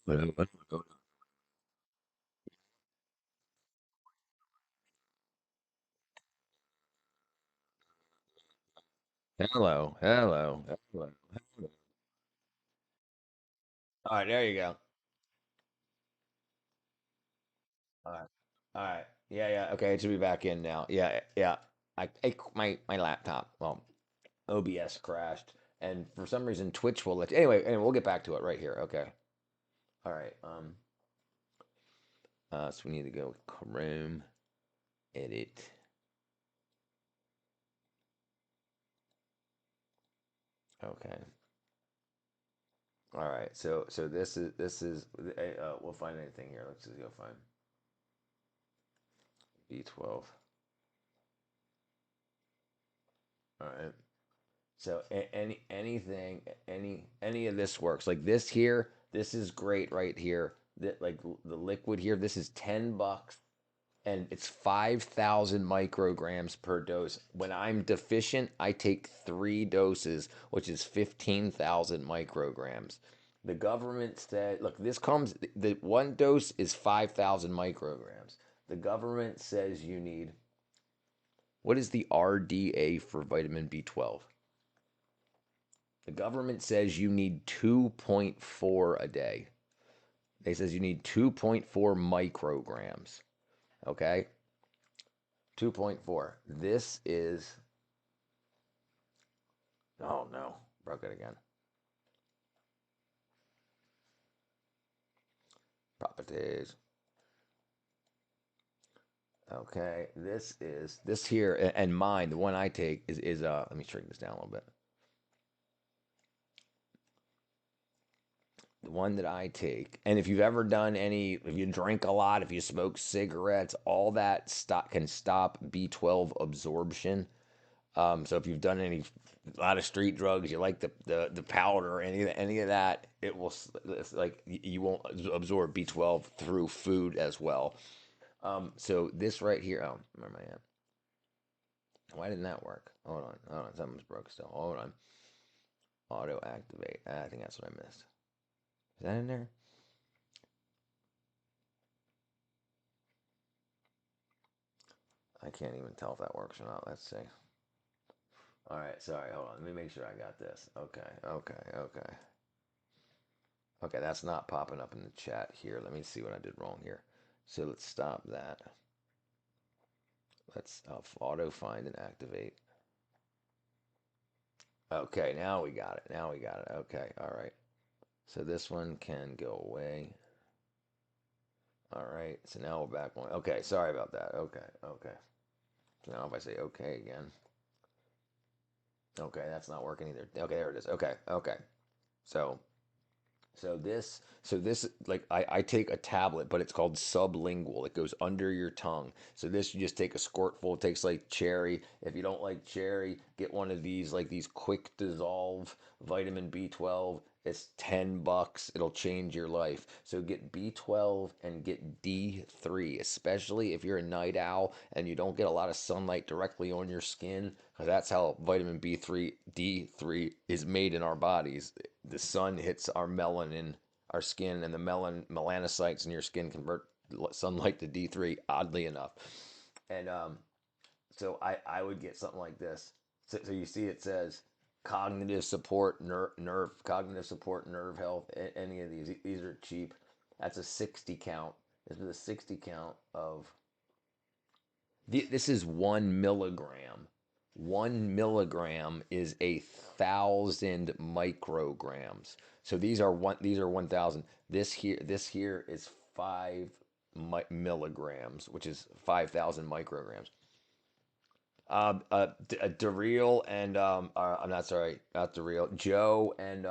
What's going on? Hello, hello, hello, hello. All right, there you go. All right, all right. Yeah, yeah. Okay, it should be back in now. Yeah, yeah. My laptop. Well, OBS crashed, and for some reason Twitch will let you. Anyway, we'll get back to it right here. Okay. All right. So we need to go Chrome, edit. Okay. All right. So this is. We'll find anything here. Let's just go find B12. All right. So any of this works. Like this here, this is great right here. That like the liquid here, this is $10 and it's 5,000 micrograms per dose. When I'm deficient, I take 3 doses, which is 15,000 micrograms. The government said, look, this comes, the one dose is 5,000 micrograms. The government says you need, what is the RDA for vitamin B12? The government says you need 2.4 a day. They says you need 2.4 micrograms. Okay? 2.4. This is oh no, broke it again. Properties. Okay, this here and mine, the one I take is let me shrink this down a little bit. The one that I take, and if you've ever done any, if you drink a lot, if you smoke cigarettes, all that can stop B12 absorption. So if you've done a lot of street drugs, you like the powder or any of that, it will it's like you won't absorb B12 through food as well. So this right here, oh, where am I at? Why didn't that work? Hold on, something's broke still. Hold on, auto activate. I think that's what I missed. Is that in there? I can't even tell if that works or not. Let's see. All right, sorry, hold on. Let me make sure I got this. Okay. Okay, that's not popping up in the chat here. Let me see what I did wrong here. So let's stop that. Let's auto find and activate. Okay, now we got it. Now we got it. Okay, all right. So this one can go away. All right, so now we're back on. Okay, sorry about that. Okay. So now if I say okay again. Okay, that's not working either. Okay, there it is. Okay. So so this like I take a tablet, but it's called sublingual. It goes under your tongue. So this you just take a squirtful. It takes like cherry. If you don't like cherry, get one of these like these quick dissolve vitamin B12. It's $10. It'll change your life. So get B12 and get D3, especially if you're a night owl and you don't get a lot of sunlight directly on your skin, because that's how vitamin B3 D3 is made in our bodies. The sun hits our melanin, our skin, and the melanocytes in your skin convert sunlight to D3. Oddly enough, and so I would get something like this. So you see, it says cognitive support, cognitive support, nerve health. Any of these are cheap. That's a 60 count. This is a 60 count of. This is 1 milligram. 1 milligram is 1,000 micrograms. So these are 1,000. This here is 5 milligrams, which is 5,000 micrograms. Daryl and I'm not sorry, not Daryl. Joe and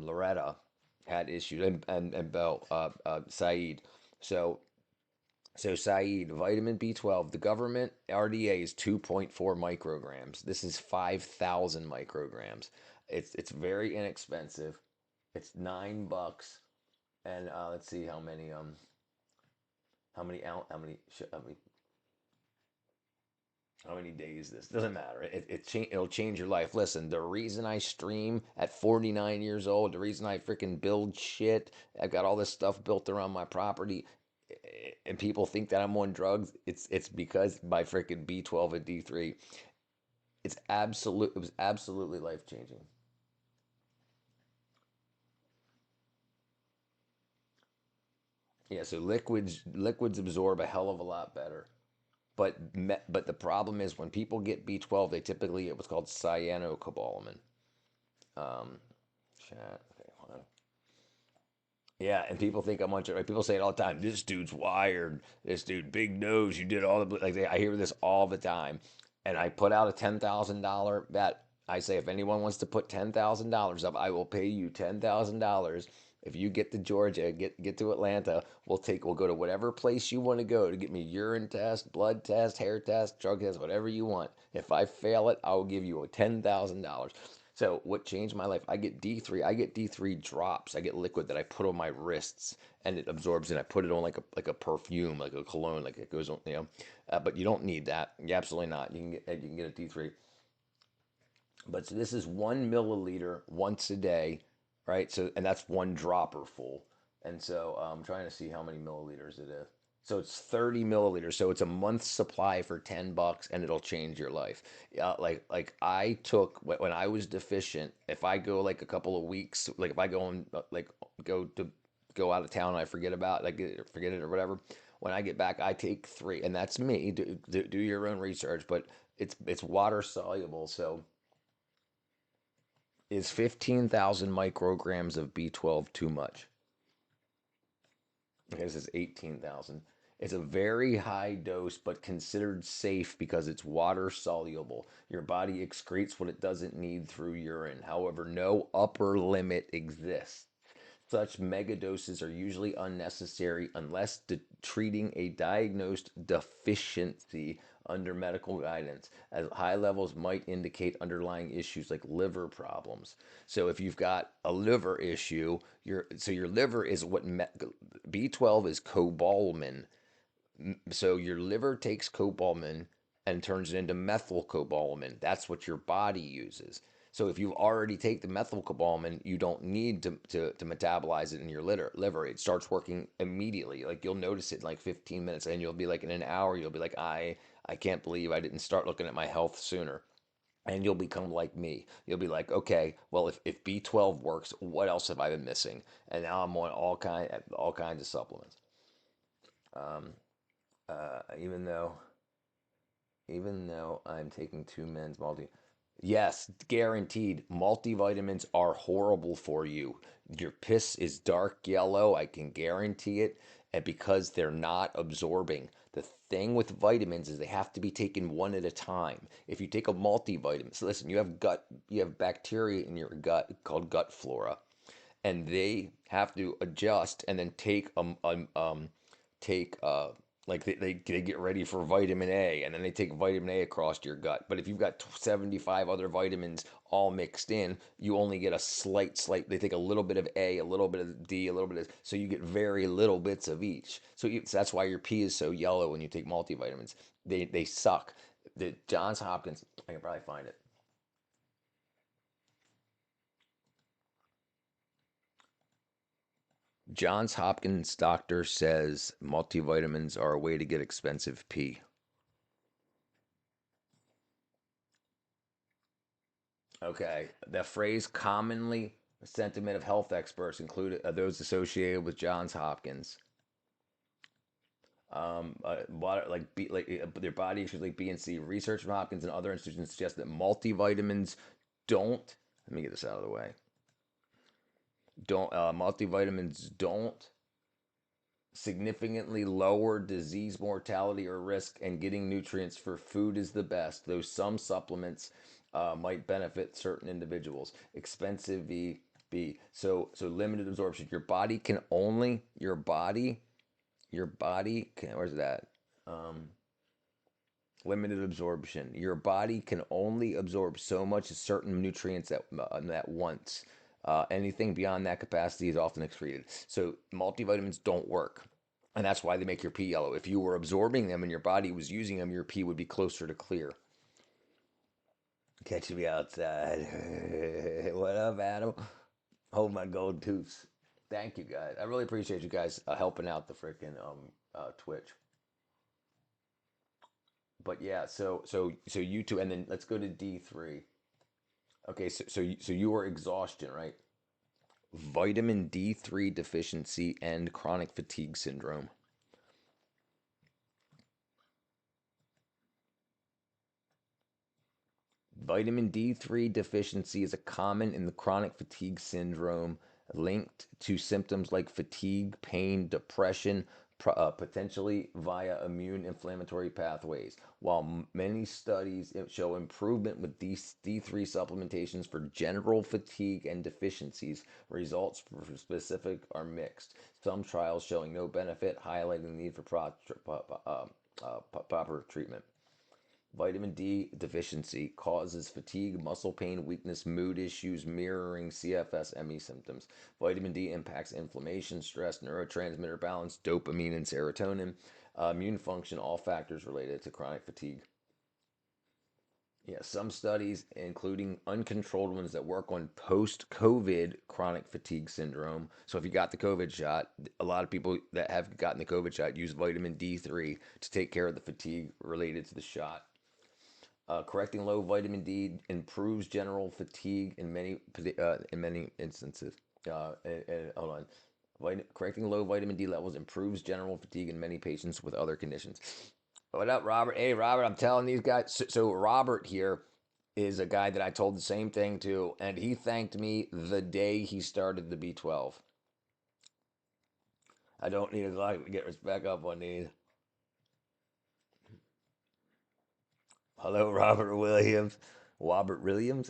Loretta had issues, and Bell, Saeed. So Saeed, vitamin B12, the government RDA is 2.4 micrograms. This is 5,000 micrograms. It's very inexpensive. It's $9, and let's see how many how many days this doesn't matter. It'll change your life. Listen, the reason I stream at 49 years old, the reason I freaking build shit, I've got all this stuff built around my property, and people think that I'm on drugs. It's because my freaking B12 and D3. It was absolutely life changing. Yeah, so liquids absorb a hell of a lot better. But the problem is when people get B12, they typically get what's called cyanocobalamin. Um, chat. Okay, hold on. Yeah, and people think I'm on. Like, people say it all the time. This dude's wired. This dude, big nose. You did all the like. I hear this all the time, and I put out a $10,000 bet. I say if anyone wants to put $10,000 up, I will pay you $10,000. If you get to Georgia, get to Atlanta, we'll go to whatever place you want to go to get me urine test, blood test, hair test, drug test, whatever you want. If I fail it, I will give you a $10,000. So what changed my life? I get D3. I get D3 drops. I get liquid that I put on my wrists, and it absorbs. And I put it on like a perfume, like a cologne, like it goes on. But you don't need that. You absolutely not. You can get a D3. But so this is 1 milliliter once a day, right? So and that's one dropper full. And so I'm trying to see how many milliliters it is. So it's 30 milliliters. So it's a month's supply for $10, and it'll change your life. Like I took when I was deficient. If I go like a couple of weeks, like if I go on like go out of town and I forget it or whatever. When I get back, I take three, and that's me. Do your own research, but it's water soluble, so is 15,000 micrograms of B12 too much? Okay, this is 18,000. It's a very high dose, but considered safe because it's water soluble. Your body excretes what it doesn't need through urine. However, no upper limit exists. Such megadoses are usually unnecessary unless treating a diagnosed deficiency under medical guidance, as high levels might indicate underlying issues like liver problems. So if you've got a liver issue, your liver is B12 is cobalamin. So your liver takes cobalamin and turns it into methylcobalamin. That's what your body uses. So if you already take the methylcobalamin, you don't need to metabolize it in your liver. It starts working immediately. Like you'll notice it in like 15 minutes, and you'll be like in an hour, you'll be like, I can't believe I didn't start looking at my health sooner. And you'll become like me. You'll be like, okay, well, if B12 works, what else have I been missing? And now I'm on all kinds of supplements. Um, even though I'm taking two men's multi. Yes, guaranteed. Multivitamins are horrible for you. Your piss is dark yellow. I can guarantee it. And because they're not absorbing. The thing with vitamins is they have to be taken one at a time. If you take a multivitamin, so listen, you have bacteria in your gut called gut flora, and they have to adjust and then take like they get ready for vitamin A, and then they take vitamin A across your gut. But if you've got 75 other vitamins all mixed in, you only get a slight they take a little bit of A, a little bit of D, a little bit of, so you get very little bits of each. So that's why your pee is so yellow when you take multivitamins. They suck. The Johns Hopkins, I can probably find it. Johns Hopkins doctor says multivitamins are a way to get expensive pee. Okay. The phrase commonly sentiment of health experts, including those associated with Johns Hopkins, water their body issues like B and C. Research from Hopkins and other institutions suggest that multivitamins don't. Let me get this out of the way. Don't Multivitamins don't significantly lower disease mortality or risk, and getting nutrients for food is the best, though some supplements might benefit certain individuals. Expensive VB. So limited absorption. Your body can, where's that? Um, Limited absorption. Your body can only absorb so much of certain nutrients at once. Anything beyond that capacity is often excreted. So multivitamins don't work. And that's why they make your pee yellow. If you were absorbing them and your body was using them, your pee would be closer to clear. Catch me outside. What up, Adam? Hold my gold tooths. Thank you, guys. I really appreciate you guys helping out the freaking Twitch. But yeah, so you two, and then let's go to D3. Okay, so you are exhaustion, right? Vitamin D3 deficiency and chronic fatigue syndrome. Vitamin D3 deficiency is a common in the chronic fatigue syndrome linked to symptoms like fatigue, pain, depression, potentially via immune inflammatory pathways. While many studies show improvement with these D3 supplementations for general fatigue and deficiencies, results for specific are mixed. Some trials showing no benefit, highlighting the need for proper treatment. Vitamin D deficiency causes fatigue, muscle pain, weakness, mood issues, mirroring CFS ME symptoms. Vitamin D impacts inflammation, stress, neurotransmitter balance, dopamine, and serotonin, immune function, all factors related to chronic fatigue. Yeah, some studies, including uncontrolled ones that work on post COVID chronic fatigue syndrome. So, if you got the COVID shot, a lot of people that have gotten the COVID shot use vitamin D3 to take care of the fatigue related to the shot. Correcting low vitamin D improves general fatigue in many instances. Hold on. Correcting low vitamin D levels improves general fatigue in many patients with other conditions. What up, Robert? Hey, Robert, I'm telling these guys. So Robert here is a guy that I told the same thing to, and he thanked me the day he started the B12. I don't need a like to get respect up on these. Hello, Robert Williams. Robert Williams?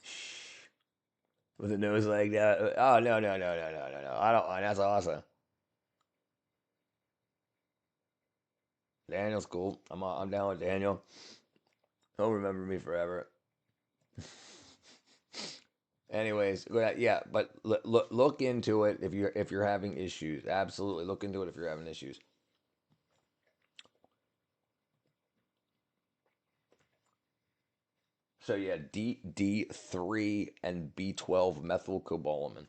Shh. With a nose like that. Oh, no, no, no, no, no, no, no. I don't mind. That's awesome. Daniel's cool. I'm down with Daniel. He'll remember me forever. Anyways, yeah, but look into it if you're having issues. Absolutely, look into it if you're having issues. So yeah, D3 and B12 methylcobalamin.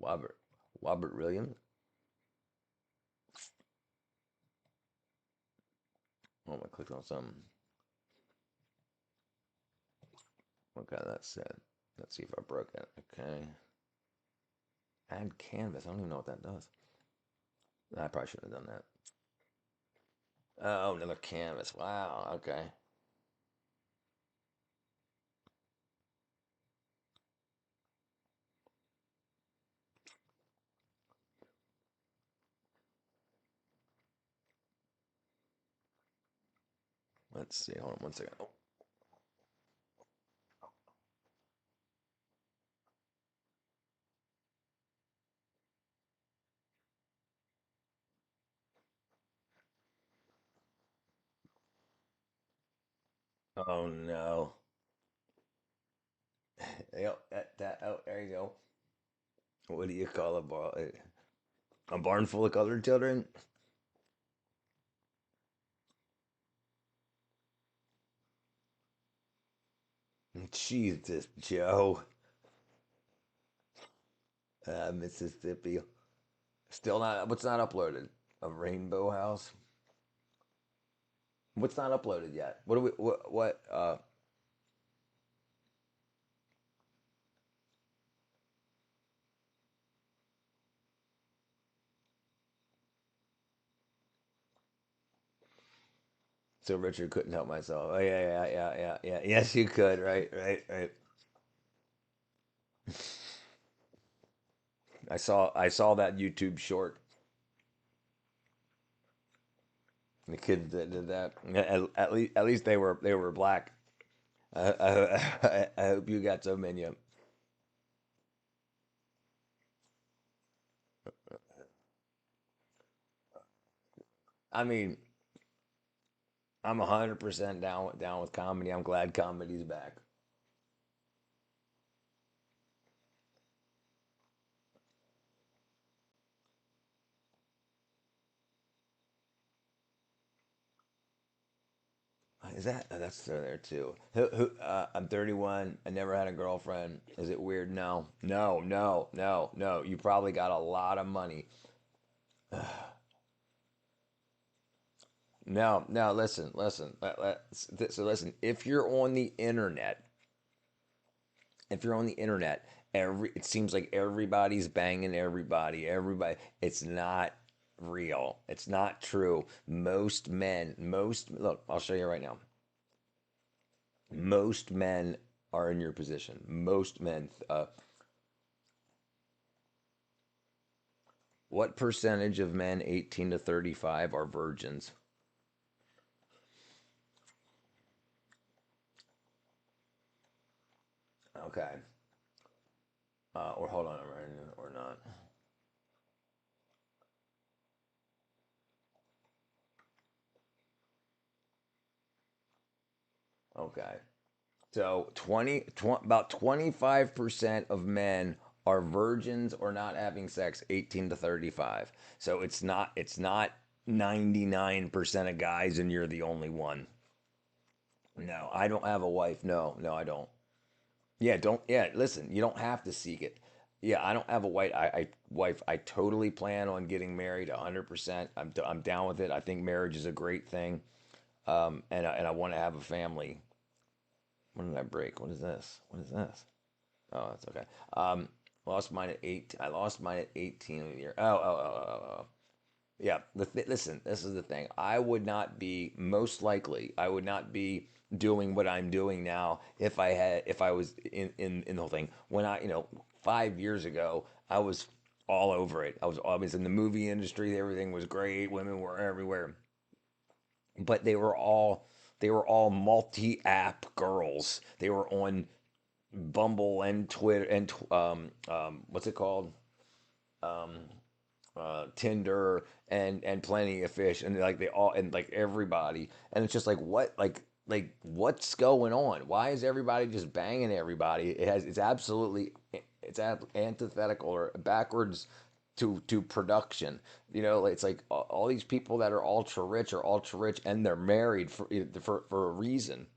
Robert Robert Williams. Oh, I clicked on something. Okay, that's said. Let's see if I broke it. Okay. Add canvas. I don't even know what that does. I probably shouldn't have done that. Oh, another canvas. Wow. Okay. Let's see. Hold on one second. Oh no. Yep. That. Oh, there you go. What do you call a barn full of colored children? Jesus, Joe. Mississippi. Still not. What's not uploaded? A Rainbow House. What's not uploaded yet? What do we? What? So Richard couldn't help myself. Oh yeah, yeah, yeah, yeah, yeah. Yes, you could. Right, right, right. I saw that YouTube short. The kids that did that. At least they were black. I hope you got so many. I mean, I'm 100% down with comedy. I'm glad comedy's back. Is that that's still there too? I'm 31. I never had a girlfriend. Is it weird? No, no, no, no, no. You probably got a lot of money. No, no. Listen, listen. So listen. If you're on the internet, every it seems like everybody's banging everybody. Everybody. It's not real. It's not true. Most look. I'll show you right now. Most men are in your position. Most men. What percentage of men 18 to 35 are virgins? Okay. Or hold on, or not. Okay. So about 25% of men are virgins or not having sex 18 to 35. So it's not 99% of guys and you're the only one. No, I don't have a wife. No, no, I don't. Yeah, don't. Yeah, listen, you don't have to seek it. Yeah, I don't have a wife. I totally plan on getting married 100%. I'm down with it. I think marriage is a great thing. And I want to have a family. When did I break? What is this? What is this? Oh, that's okay. Lost mine at 8. I lost mine at 18 of the year. Oh. Yeah, listen, this is the thing. I would not be most likely. I would not be doing what I'm doing now if I was in the whole thing. When 5 years ago, I was all over it. I was in the movie industry. Everything was great. Women were everywhere, but they were all multi-app girls. They were on Bumble and Twitter and what's it called? Um, Tinder and Plenty of Fish and like they all and like everybody and it's just like what's going on? Why is everybody just banging everybody? It's absolutely antithetical or backwards to production. It's like all these people that are ultra rich and they're married for a reason.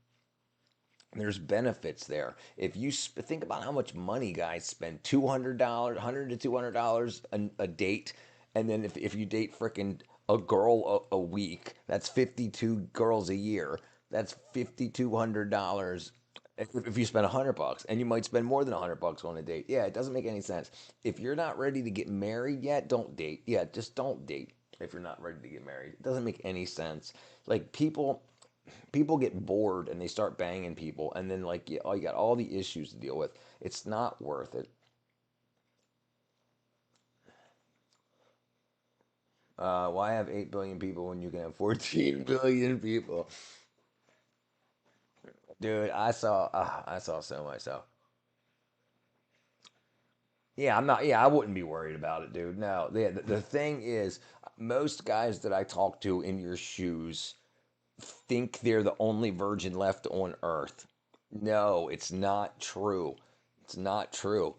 There's benefits there. If you think about how much money guys spend, $200, 100 to $200 a date, and then if you date freaking a girl a week, that's 52 girls a year. That's $5,200. If you spend $100, and you might spend more than $100 on a date, yeah, it doesn't make any sense. If you're not ready to get married yet, don't date. Yeah, just don't date if you're not ready to get married. It doesn't make any sense. Like people get bored and they start banging people and then like you got all the issues to deal with. It's not worth it. Why have 8 billion people when you can have 14 billion people? Dude, I saw so much stuff. Yeah, I'm not. Yeah, I wouldn't be worried about it, dude. No, the thing is, most guys that I talk to in your shoes think they're the only virgin left on Earth. No, it's not true. It's not true.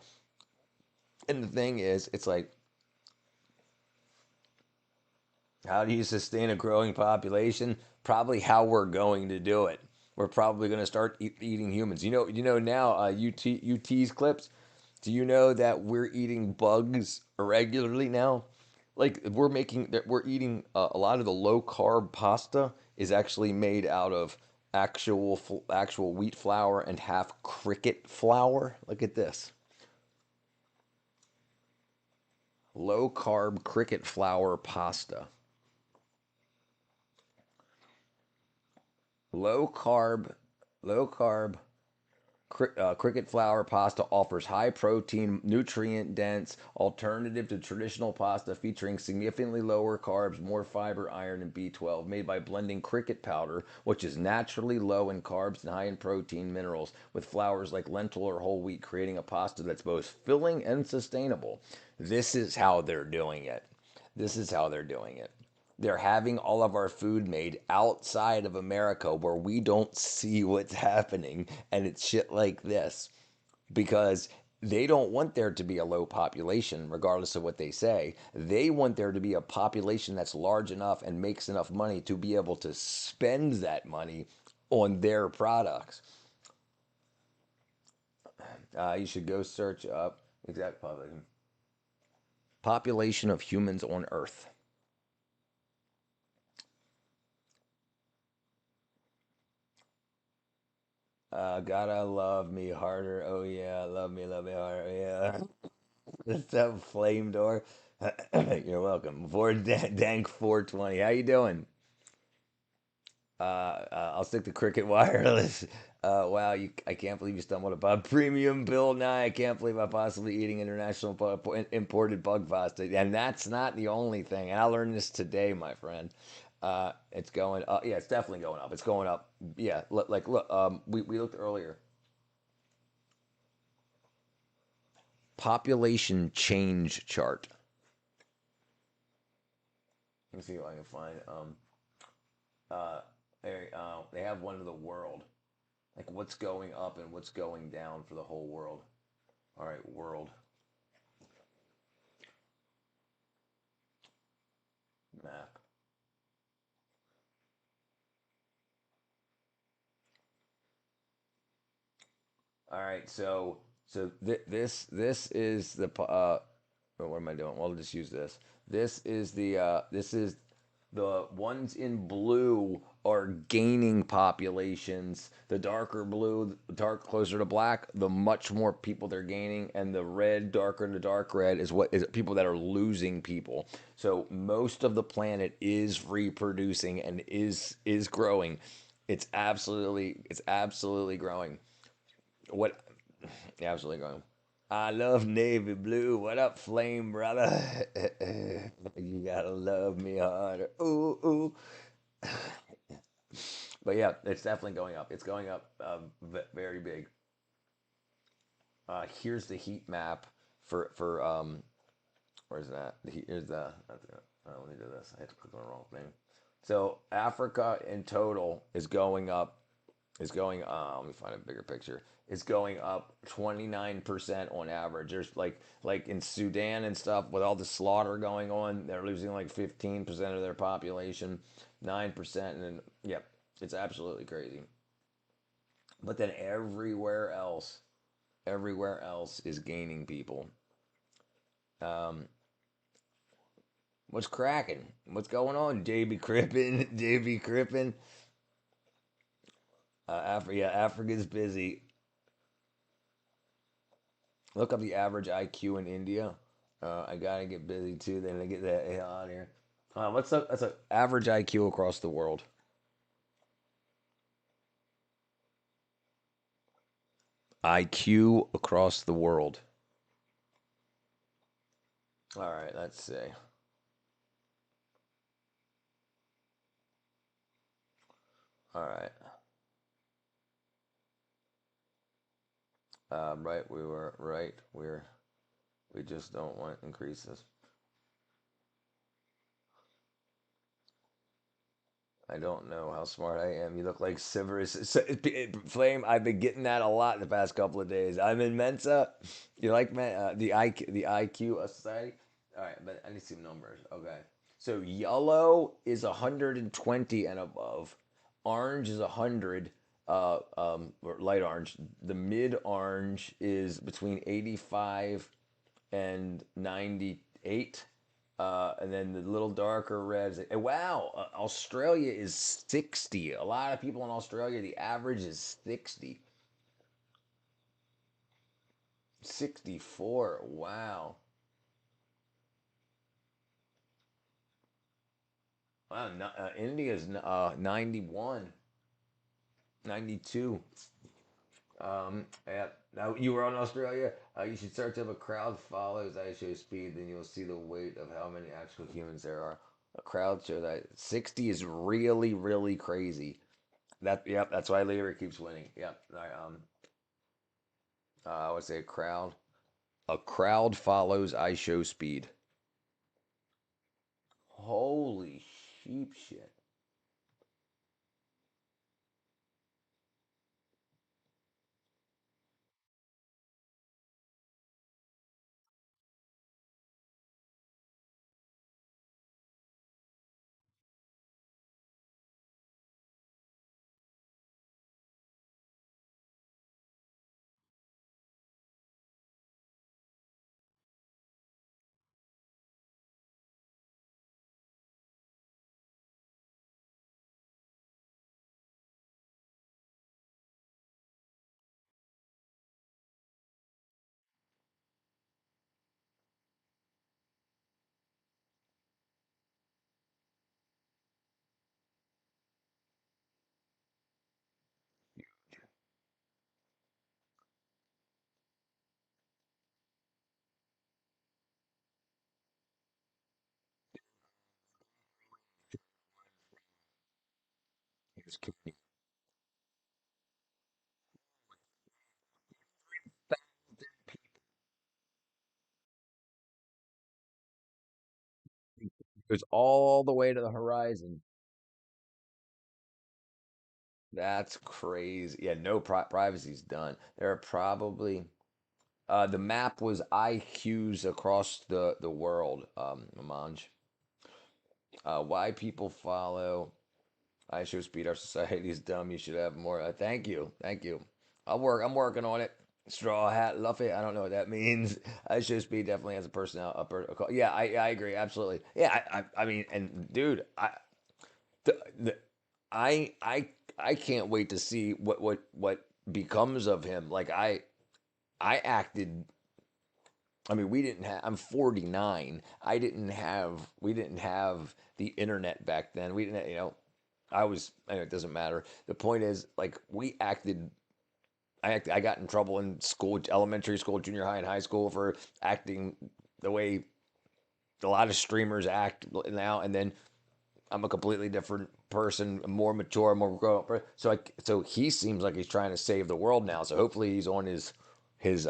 And the thing is, it's like, how do you sustain a growing population? Probably how we're going to do it. We're probably going to start eating humans. Now UT's clips. Do you know that we're eating bugs irregularly now? Like we're eating a lot of the low carb pasta is actually made out of actual wheat flour and half cricket flour. Look at this. Low carb cricket flour pasta. Low carb, low carb cricket flour pasta offers high protein, nutrient dense alternative to traditional pasta featuring significantly lower carbs, more fiber, iron, and B12. Made by blending cricket powder, which is naturally low in carbs and high in protein minerals, with flours like lentil or whole wheat, creating a pasta that's both filling and sustainable. This is how they're doing it. This is how they're doing it. They're having all of our food made outside of America where we don't see what's happening. And it's shit like this because they don't want there to be a low population, regardless of what they say. They want there to be a population that's large enough and makes enough money to be able to spend that money on their products. You should go search up exact population of humans on Earth. Gotta love me harder. Oh yeah, love me harder. Yeah, it's that flame door. You're welcome. Dank 420. How you doing? I'll stick to Cricket Wireless. Wow, I can't believe you stumbled upon premium Bill Nye. I can't believe I'm possibly eating international imported bug pasta. And that's not the only thing. And I learned this today, my friend. It's going up. Yeah, it's definitely going up. It's going up. Yeah, look. We looked earlier. Population change chart. Let me see if I can find. Uh, they have one of the world, like what's going up and what's going down for the whole world. All right, world map. All right, this is the what am I doing? Well, I'll just use this. This is the ones in blue are gaining populations. The darker blue, dark closer to black, the much more people they're gaining, and the red, darker to dark red is what is people that are losing people. So most of the planet is reproducing and is growing. It's absolutely growing. What absolutely growing. I love navy blue. What up, flame brother? You gotta love me harder. Ooh, ooh. But yeah, it's definitely going up. It's going up very big. Here's the heat map for where's that? Here's the. Let me do this. I had to click on the wrong thing. So Africa in total is going up. Is going. Let me find a bigger picture. Is going up 29% on average. There's like in Sudan and stuff with all the slaughter going on, they're losing like 15% of their population, 9%, and then yep, it's absolutely crazy. But then everywhere else is gaining people. Um, what's cracking? What's going on? JB Crippen, JB Crippen. Yeah, Africa's busy. Look up the average IQ in India. I gotta get busy too. Then I get that hell out of here. That's a average IQ across the world. IQ across the world. All right, let's see. All right, right. We were right. We just don't want increases. I don't know how smart I am. You look like Severus Flame. I've been getting that a lot the past couple of days. I'm in Mensa. You like the IQ of society? All right, but I need some numbers. Okay, so yellow is 120 and above. Orange is 100. Or light orange. The mid orange is between 85 and 98. And then the little darker reds. Wow, Australia is 60. A lot of people in Australia, the average is 60. 64. Wow. Wow, no, India's 91, 92. Yeah. Now you were on Australia. You should search up a crowd follows IShowSpeed, then you'll see the weight of how many actual humans there are. A crowd show that 60 is really, really crazy. Yep, that's why Leary keeps winning. Yep. All right, I would say a crowd. A crowd follows IShowSpeed. Holy sheep shit. Just kidding. It goes all the way to the horizon. That's crazy. Yeah, no privacy's done. There are probably the map was IQs across the world. Manj. Why people follow I show speed. Our society is dumb. You should have more. Thank you, thank you. I'm working on it. Straw Hat Luffy. I don't know what that means. I show speed definitely has a personality. Yeah, I agree absolutely. Yeah, I mean, and dude, the, I I can't wait to see what becomes of him. Like I acted. I mean, we didn't have. I'm 49. I didn't have. We didn't have the internet back then. We didn't. I was. Anyway, it doesn't matter. The point is, like, we acted. I got in trouble in school, elementary school, junior high, and high school for acting the way a lot of streamers act now. And then I'm a completely different person, more mature, more grown up. So he seems like he's trying to save the world now. So hopefully he's on his his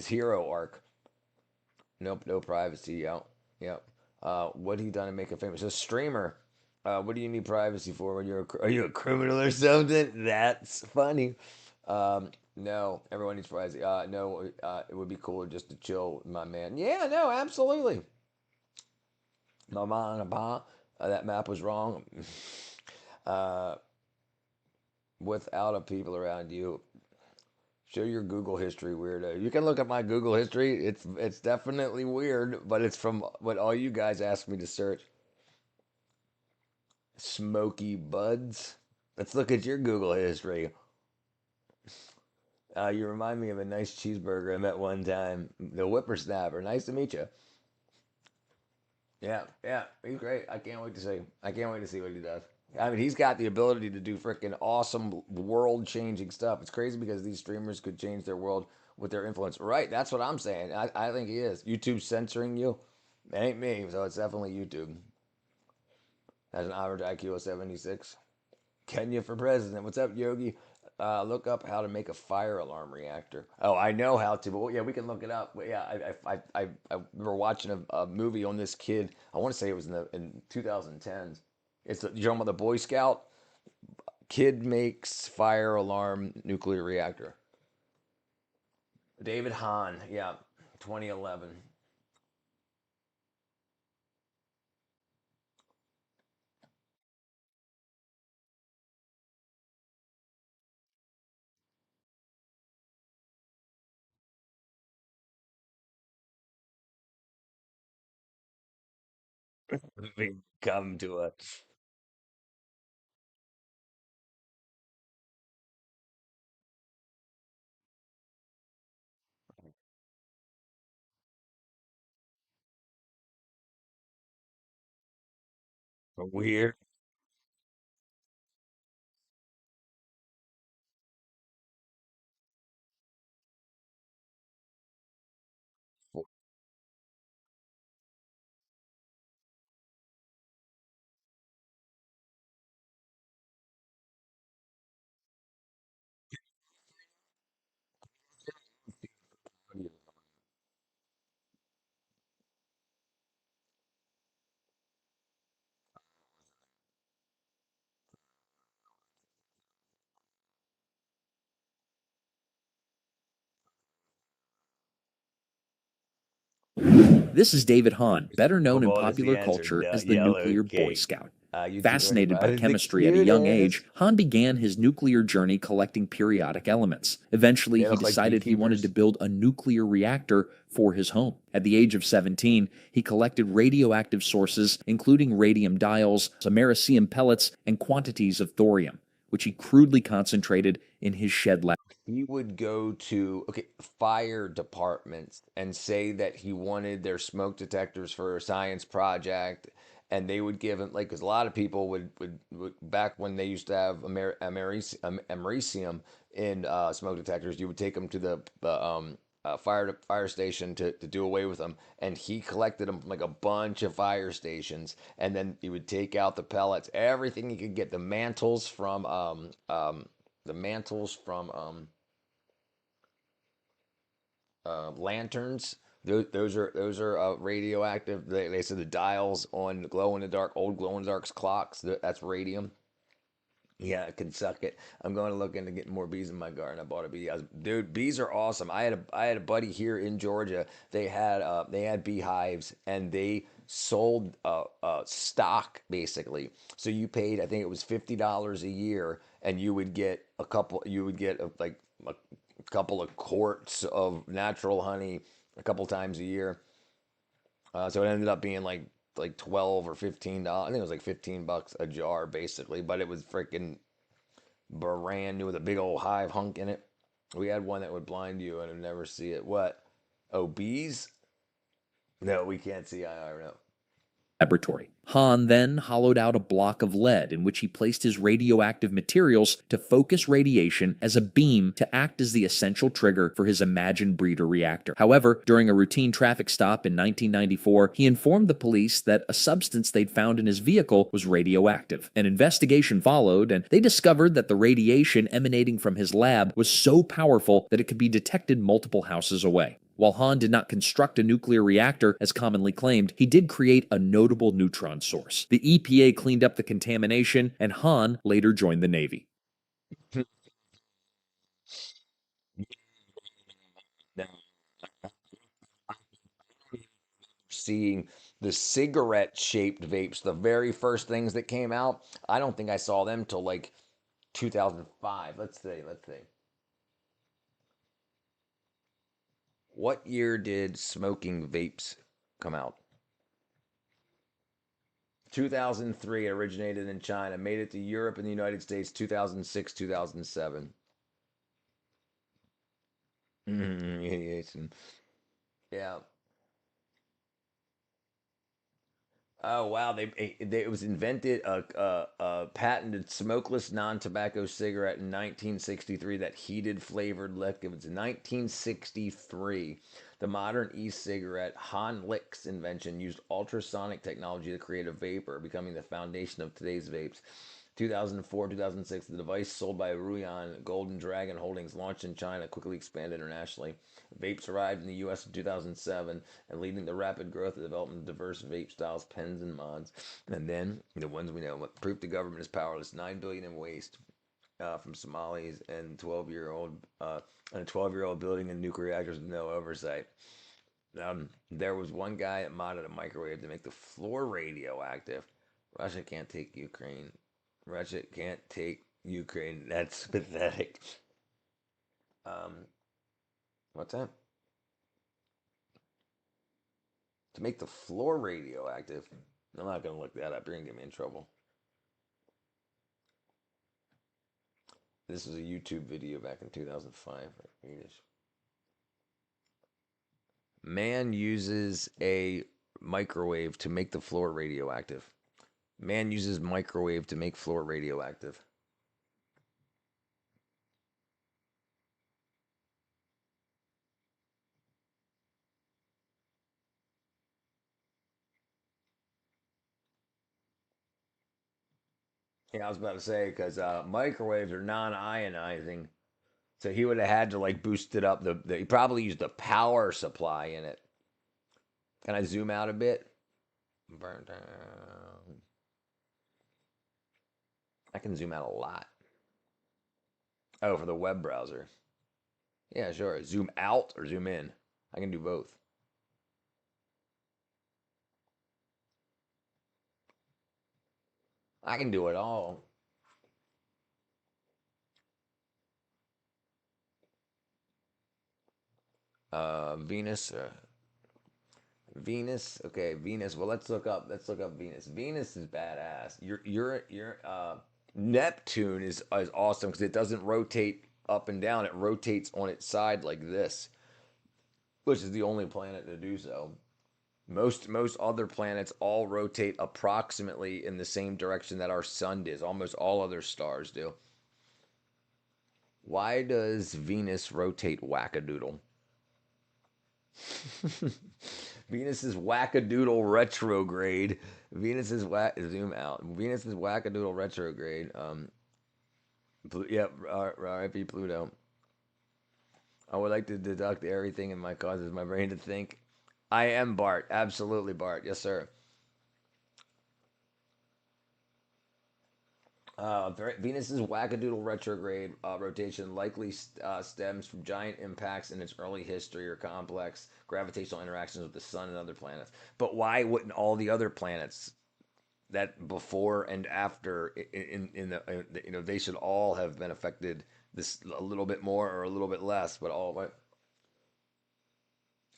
hero arc. Nope, no privacy. Yep, yep. What he done to make him famous? A streamer. What do you need privacy for when are you a criminal or something? That's funny. No, everyone needs privacy. No, it would be cool just to chill, my man. Yeah, no, absolutely. Mama and Papa, that map was wrong. uh, without a people around you, show your Google history, weirdo. You can look at my Google history. It's definitely weird, but it's from what all you guys asked me to search. Smoky Buds. Let's look at your Google history. You remind me of a nice cheeseburger I met one time. The Whippersnapper. Nice to meet you. Yeah, yeah, he's great. I can't wait to see. I can't wait to see what he does. I mean, he's got the ability to do freaking awesome, world-changing stuff. It's crazy because these streamers could change their world with their influence. Right? That's what I'm saying. I think he is. YouTube censoring you. It ain't me, so it's definitely YouTube. Has an average IQ of 76. Kenya for president. What's up, Yogi? Look up how to make a fire alarm reactor. Oh, I know how to, but yeah, we can look it up. But yeah, I remember watching a movie on this kid. I want to say it was in 2010s. You're talking about the Boy Scout kid makes fire alarm nuclear reactor. David Hahn, yeah, 2011. We come to a weird. This is David Hahn, better known in Football is the popular answer. culture Duh, as the yellow nuclear Boy cake. Scout. YouTube Fascinated 25 by is the chemistry at a young age, cutest. Hahn began his nuclear journey collecting periodic elements. Eventually, They he look like decided he wanted to beekeepers. build a nuclear reactor for his home. At the age of 17, he collected radioactive sources, including radium diols, americium pellets, and quantities of thorium, which he crudely concentrated in his shed lab. He would go to fire departments and say that he wanted their smoke detectors for a science project, and they would give him like because a lot of people would back when they used to have americium in smoke detectors, you would take them to the fire station to do away with them, and he collected them from like a bunch of fire stations, and then he would take out the pellets, everything he could get, the mantles from lanterns. Those are radioactive. They said the dials on glow in the dark, old glow in the dark clocks. That's radium. Yeah, it can suck it. I'm going to look into getting more bees in my garden. I bought a bee. Dude, bees are awesome. I had a buddy here in Georgia. They had beehives, and they sold stock basically. So you paid, I think it was $50 a year, and you would get a couple. You would get like a couple of quarts of natural honey a couple times a year. So it ended up being like 12 or $15. I think it was like $15 a jar basically, but it was freaking brand new with a big old hive hunk in it. We had one that would blind you and would never see it. What? Oh, bees? No, we can't see IR. No. Laboratory. Hahn then hollowed out a block of lead in which he placed his radioactive materials to focus radiation as a beam to act as the essential trigger for his imagined breeder reactor. However, during a routine traffic stop in 1994, he informed the police that a substance they'd found in his vehicle was radioactive. An investigation followed, and they discovered that the radiation emanating from his lab was so powerful that it could be detected multiple houses away. While Hahn did not construct a nuclear reactor, as commonly claimed, he did create a notable neutron source. The EPA cleaned up the contamination, and Hahn later joined the Navy. No. Seeing the cigarette shaped vapes, the very first things that came out, I don't think I saw them till like 2005. Let's see. Let's see. What year did smoking vapes come out? 2003, originated in China, made it to Europe and the United States 2006, 2007. Yeah. Oh wow, it was invented a patented smokeless non-tobacco cigarette in 1963 that heated flavored liquids. In 1963, the modern e-cigarette Han Lick's invention used ultrasonic technology to create a vapor, becoming the foundation of today's vapes. 2004, 2006, the device sold by Ruyan Golden Dragon Holdings launched in China, quickly expanded internationally. Vapes arrived in the US in 2007 and leading the rapid growth and development of diverse vape styles, pens, and mods. And then the ones we know, proof the government is powerless, 9 billion in waste from Somalis and 12-year-old building a nuclear reactors with no oversight. There was one guy that modded a microwave to make the floor radioactive. Russia can't take Ukraine. Russia can't take Ukraine. That's pathetic. Um, what's that? To make the floor radioactive. I'm not gonna look that up. You're gonna get me in trouble. This was a YouTube video back in 2005. Man uses a microwave to make the floor radioactive. Man uses microwave to make floor radioactive. Yeah, I was about to say because microwaves are non-ionizing, so he would have had to like boost it up. He probably used the power supply in it. Can I zoom out a bit? Burn down. I can zoom out a lot. Oh, for the web browser. Yeah, sure. Zoom out or zoom in. I can do both. I can do it all. Venus. Venus. Okay, Venus. Well, let's look up. Let's look up Venus. Venus is badass. Your Neptune is awesome because it doesn't rotate up and down. It rotates on its side like this, which is the only planet to do so. Most other planets all rotate approximately in the same direction that our sun does. Almost all other stars do. Why does Venus rotate wackadoodle? Venus is wackadoodle retrograde. Venus is whack. Zoom out. Venus is wackadoodle retrograde. Yep. R.I.P. Pluto. I would like to deduct everything in my causes my brain to think. I am Bart. Absolutely, Bart. Yes, sir. Venus's wackadoodle retrograde rotation likely stems from giant impacts in its early history or complex gravitational interactions with the sun and other planets. But why wouldn't all the other planets that before and after in the they should all have been affected this a little bit more or a little bit less, but all what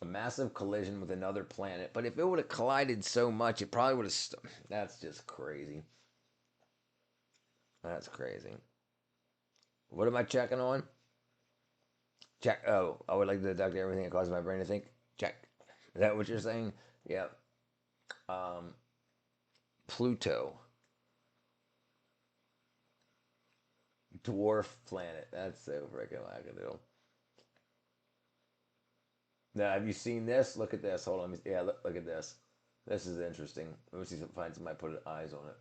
a massive collision with another planet. But if it would have collided so much, it probably would have. That's just crazy. That's crazy. What am I checking on? Check. Oh, I would like to deduct everything that causes my brain to think. Check. Is that what you're saying? Yep. Um, Pluto, dwarf planet. That's so freaking wackadoodle. Now, have you seen this? Look at this. Hold on. Yeah, look at this. This is interesting. Let me see if I can find somebody put eyes on it.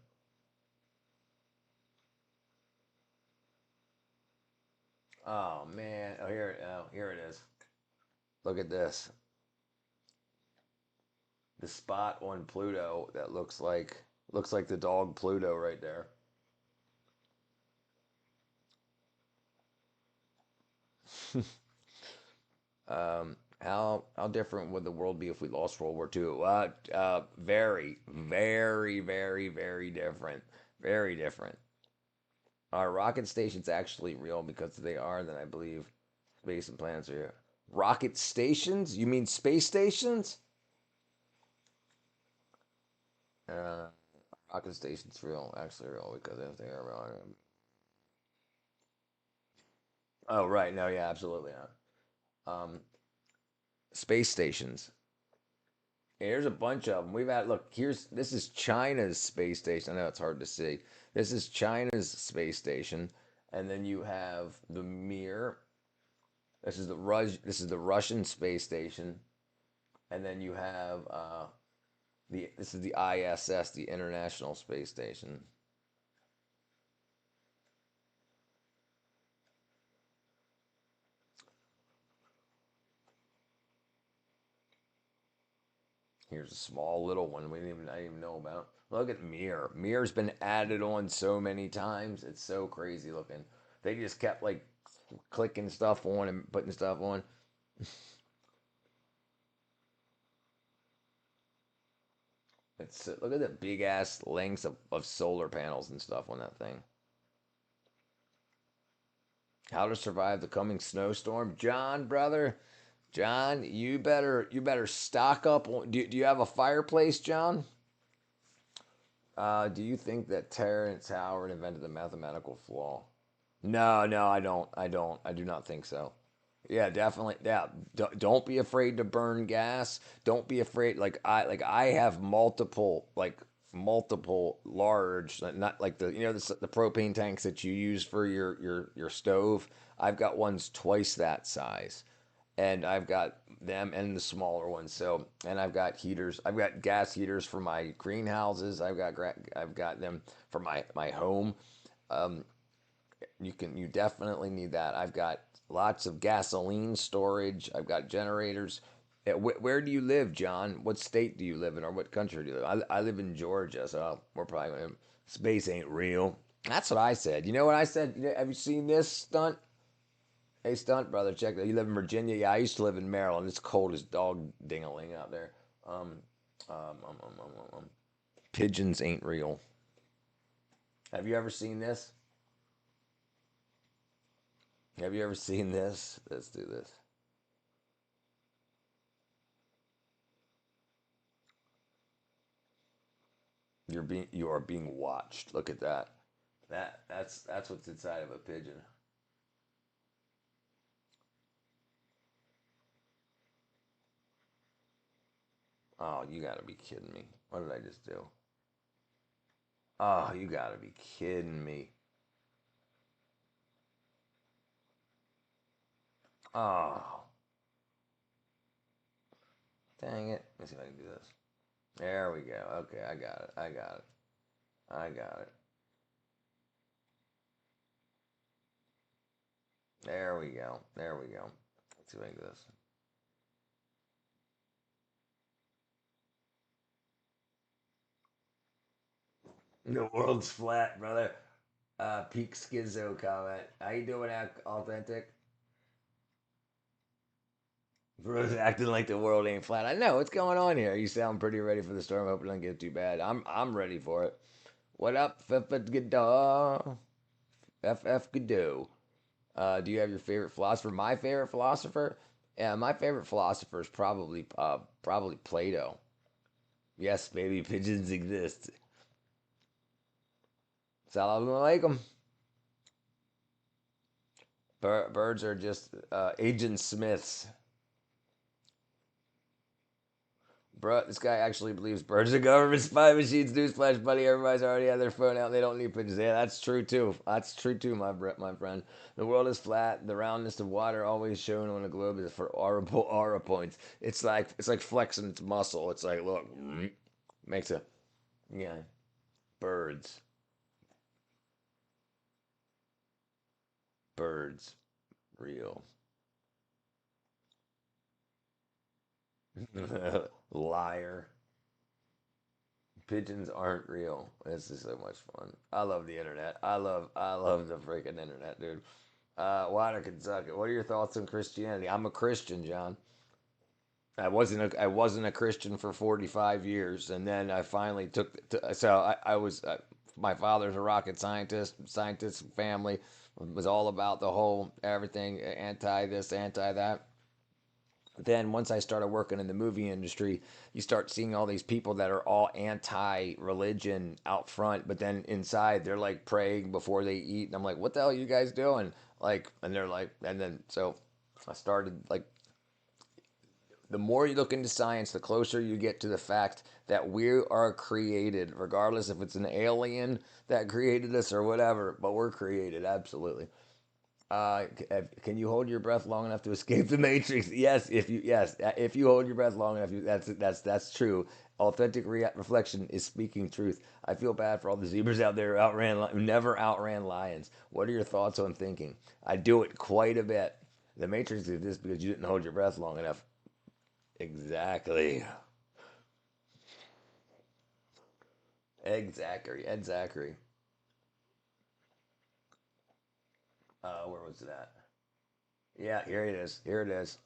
Oh man. Here it is. Look at this. The spot on Pluto that looks like the dog Pluto right there. How different would the world be if we lost World War II? Very, very, very, very different. Very different. Are rocket stations actually real? Because if they are, then I believe space and planets are here. Rocket stations? You mean space stations? Uh, rocket stations real, actually real, because if they are real. Oh, right. No, yeah, absolutely not. Space stations. Here's a bunch of them. We've had look. This is China's space station. I know it's hard to see. This is China's space station, and then you have the Mir. This is the Russian space station, and then you have this is the ISS, the International Space Station. Here's a small little one I didn't even know about. Look at Mir. Mir's been added on so many times. It's so crazy looking. They just kept like clicking stuff on and putting stuff on. It's look at the big ass lengths of solar panels and stuff on that thing. How to survive the coming snowstorm, John, brother. John, you better stock up. Do you have a fireplace, John? Do you think that Terrence Howard invented the mathematical flaw? No, no, I don't. I don't. I do not think so. Yeah, definitely. Yeah, don't be afraid to burn gas. Don't be afraid. Like I have multiple large, not like the propane tanks that you use for your stove. I've got ones twice that size, and I've got them and the smaller ones. So, and I've got heaters. I've got gas heaters for my greenhouses. I've got them for my home. Um, you definitely need that. I've got lots of gasoline storage. I've got generators. Where do you live, John? What state do you live in, or what country do you live? I live in Georgia, so we're probably gonna, space ain't real. That's what I said. You know what I said? Have you seen this stunt? Hey, stunt brother, check that. You live in Virginia? Yeah, I used to live in Maryland. It's cold as dog dingaling out there. Um, um, um, um, um, Pigeons ain't real. Have you ever seen this? Have you ever seen this? Let's do this. You are being watched. Look at that. That's what's inside of a pigeon. Oh, you gotta be kidding me. What did I just do? Oh, you gotta be kidding me. Oh, Dang it. Let's see if I can do this. There we go. Okay, I got it. I got it. I got it. There we go. There we go. Let's see if I can do this. The world's flat, brother. Peak Schizo comment. How you doing, Authentic? Bro's acting like the world ain't flat. I know what's going on here. You sound pretty ready for the storm. Hope it doesn't get too bad. I'm ready for it. What up, Fifa Godot? FF Godot. Do you have your favorite philosopher? My favorite philosopher? Yeah, my favorite philosopher is probably Plato. Yes, baby, pigeons exist. Salam alaikum. Birds are just Agent Smiths. Bro, this guy actually believes birds are government spy machines. Newsflash, buddy. Everybody's already had their phone out. They don't need pigeons. Yeah, that's true too. That's true too, my friend. The world is flat. The roundness of water always shown on a globe is for aura points. It's like flexing its muscle. It's like look, makes a yeah. Birds, birds, real. Liar. Pigeons aren't real. This is so much fun. I love the internet. I love the freaking internet, dude. Water Kentucky. What are your thoughts on Christianity? I'm a Christian, John. I wasn't a Christian for 45 years, and then I finally so I was my father's a rocket scientist family was all about the whole everything anti this anti that. Then once I started working in the movie industry, you start seeing all these people that are all anti-religion out front, but then inside they're like praying before they eat, and I'm like, "What the hell are you guys doing?" Like, and they're like, and then so I started like the more you look into science, the closer you get to the fact that we are created, regardless if it's an alien that created us or whatever, but we're created absolutely. Can you hold your breath long enough to escape the matrix? If you hold your breath long enough, that's true. Authentic reflection is speaking truth. I feel bad for all the zebras out there who never outran lions. What are your thoughts on thinking? I do it quite a bit. The matrix is this because you didn't hold your breath long enough. Exactly. Ed Zachary. Ed Zachary. Where was that? Yeah, here it is. Here it is.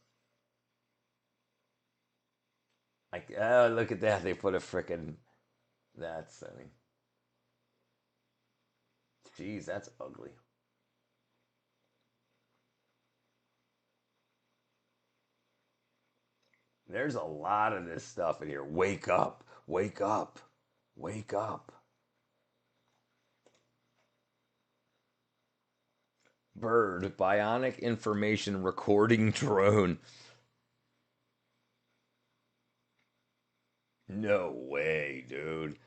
Like, oh, look at that. They put a frickin' That's, I mean, Jeez, that's ugly. There's a lot of this stuff in here. Wake up, wake up, wake up. Bird, bionic information recording drone. No way, dude.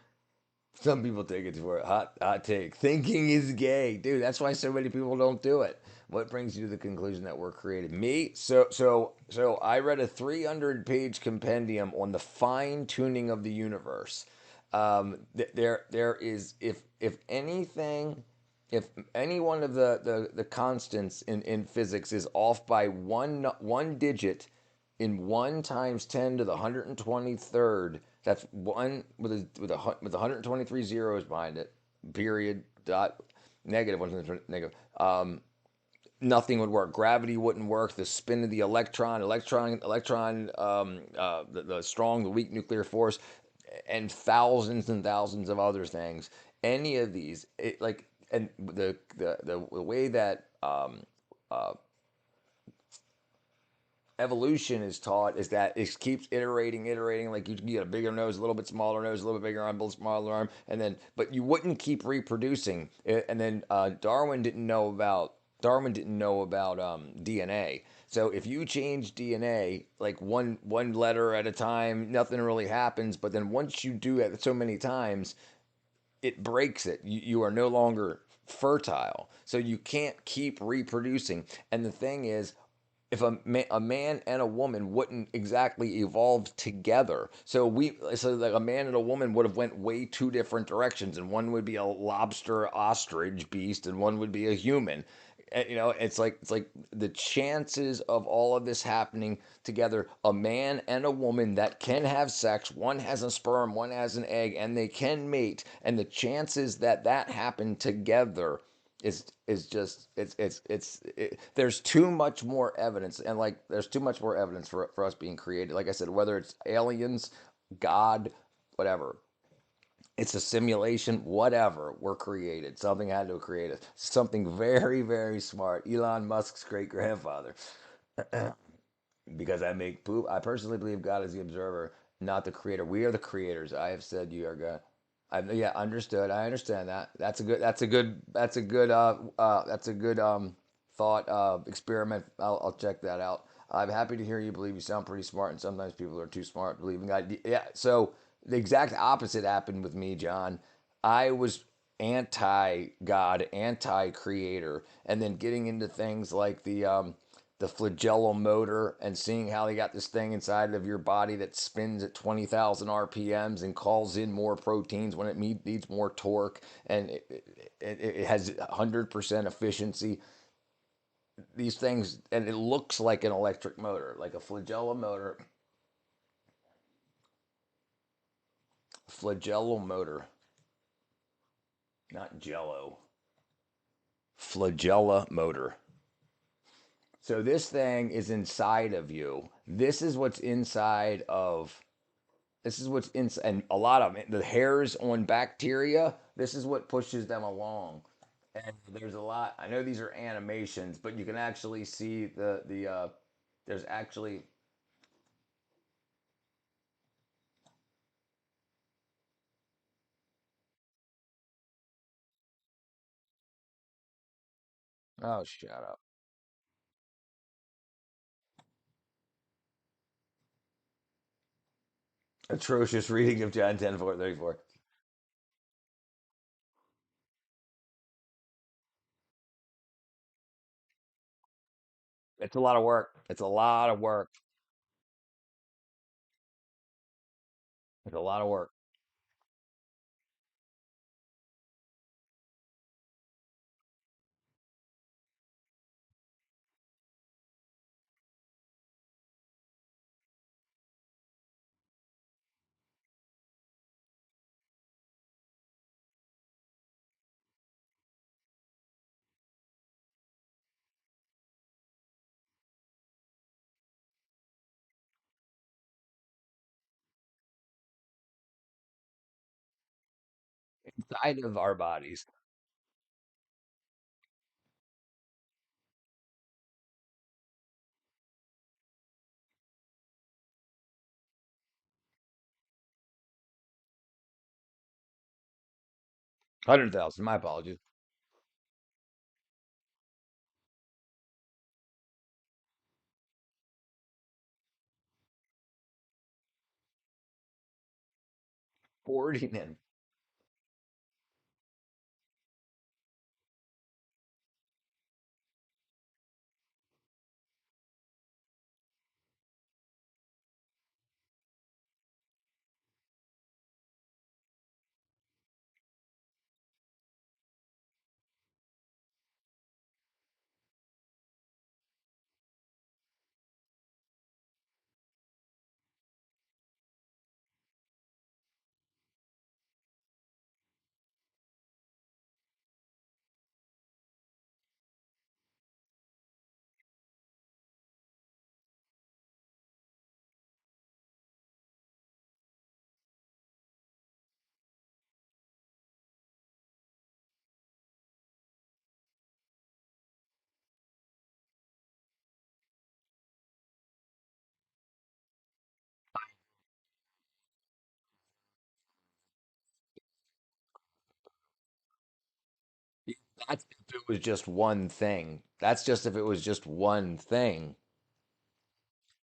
Some people take it for a hot take. Thinking is gay, dude. That's why so many people don't do it. What brings you to the conclusion that we're created? Me? So I read a 300-page compendium on the fine tuning of the universe. There is if anything, if any one of the constants in physics is off by one digit in 1 times 10 to the 123rd. That's one with 123 zeros behind it. Period. Dot. Negative one. Negative. Nothing would work. Gravity wouldn't work. The spin of the electron, the strong, the weak nuclear force, and thousands of other things. Any of these, and the way that uh, evolution is taught is that it keeps iterating. Like you get a bigger nose, a little bit smaller nose, a little bit bigger arm, a little smaller arm, and then but you wouldn't keep reproducing. And then Darwin didn't know about DNA. So if you change DNA like one letter at a time, nothing really happens. But then once you do it so many times, it breaks it. You are no longer fertile. So you can't keep reproducing. And the thing is, if a man and a woman wouldn't exactly evolve together. So like a man and a woman would have went way two different directions, and one would be a lobster ostrich beast, and one would be a human. And, it's like the chances of all of this happening together, a man and a woman that can have sex, one has a sperm, one has an egg, and they can mate, and the chances that that happen together is just there's too much more evidence, and like there's too much more evidence for us being created, like I said, whether it's aliens, God, whatever, it's a simulation, whatever, we're created. Something had to create us, something very very smart, Elon Musk's great grandfather. Because I make poop. I personally believe God is the observer, not the creator. We are the creators. I have said you are God. Yeah, understood. I understand that. That's a good thought experiment. I'll check that out. I'm happy to hear you believe. You sound pretty smart, and sometimes people are too smart to believe in God. Yeah. So the exact opposite happened with me, John. I was anti God, anti creator, and then getting into things like the flagellum motor and seeing how they got this thing inside of your body that spins at 20,000 RPMs and calls in more proteins when it needs more torque, and it has 100% efficiency. These things, and it looks like an electric motor, like a flagellum motor, not jello, flagella motor. So this thing is inside of you. This is what's in, and a lot of it, the hairs on bacteria. This is what pushes them along. And there's a lot. I know these are animations, but you can actually see the. There's actually. Oh, shut up! Atrocious reading of John 10:4-34. It's a lot of work. It's a lot of work. It's a lot of work. Inside of our bodies. 100,000. My apologies. 40 then. That's if it was just one thing. That's just if it was just one thing.